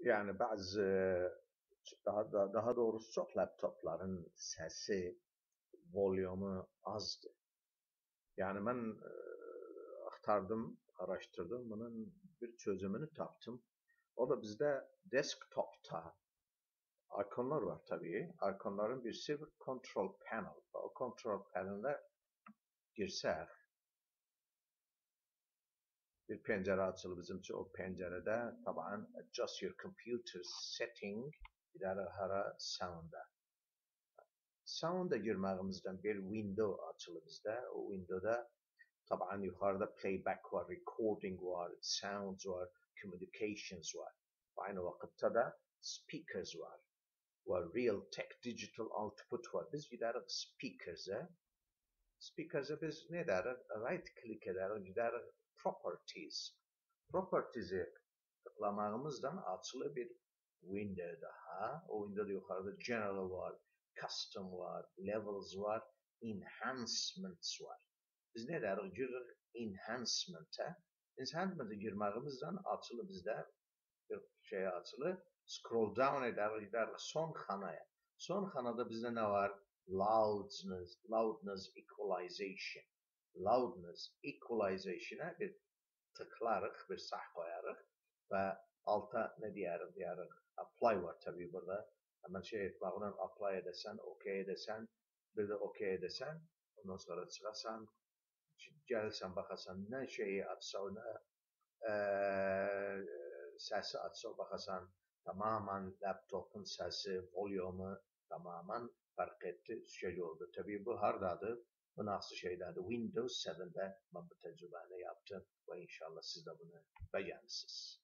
Yani bazı daha doğrusu çok laptopların sesi, volümü azdı. Yani ben aktardım, araştırdım, bunun bir çözümünü taptım. O da bizde desktop'ta ikonlar var tabii. İkonların birisi bir control panel. O control panel'e girsek, bir pencere açılır bizim için. O pencerede tabii adjust your computer setting ileri hara sound'a. Sound'a girmemizden bir window açılır bizde. O window'da tabii yukarıda playback var, recording var, sounds var, communications var. Aynı vakitte de speakers var. Var real tech digital output var. Biz gideriz speakers'e. Speakers'e biz ne deriz? Right click ederiz, gideriz properties. Properties'i tıklamamızdan açılı bir window daha. O window'da yukarıda general var, custom var, levels var, enhancements var. Biz ne deriz? Girir enhancement'e. Enhancement'e girmemizden açılı bizde bir şey açılı. Scroll down eder, gider son kanaya. Son kanada bizde ne var? Loudness equalization. Loudness equalization'a bir tıklarıq, bir sağ koyarıq ve alta ne diyarıq? Apply var tabii burada. Hemen şey etmağından apply edesen, OK edesen, bir de OK edesen, ondan sonra çıkasan, gelsen bakasan ne şeyi atsa, ne səsi açsa baxasan, tamamen laptopun səsi, volümü tamamen fərq etdi, şey oldu. Tabii bu hardadır? Bu nasıl şeylerdir? Windows 7'de ben bu tecrübeni yaptım ve inşallah siz de bunu beğenirsiniz.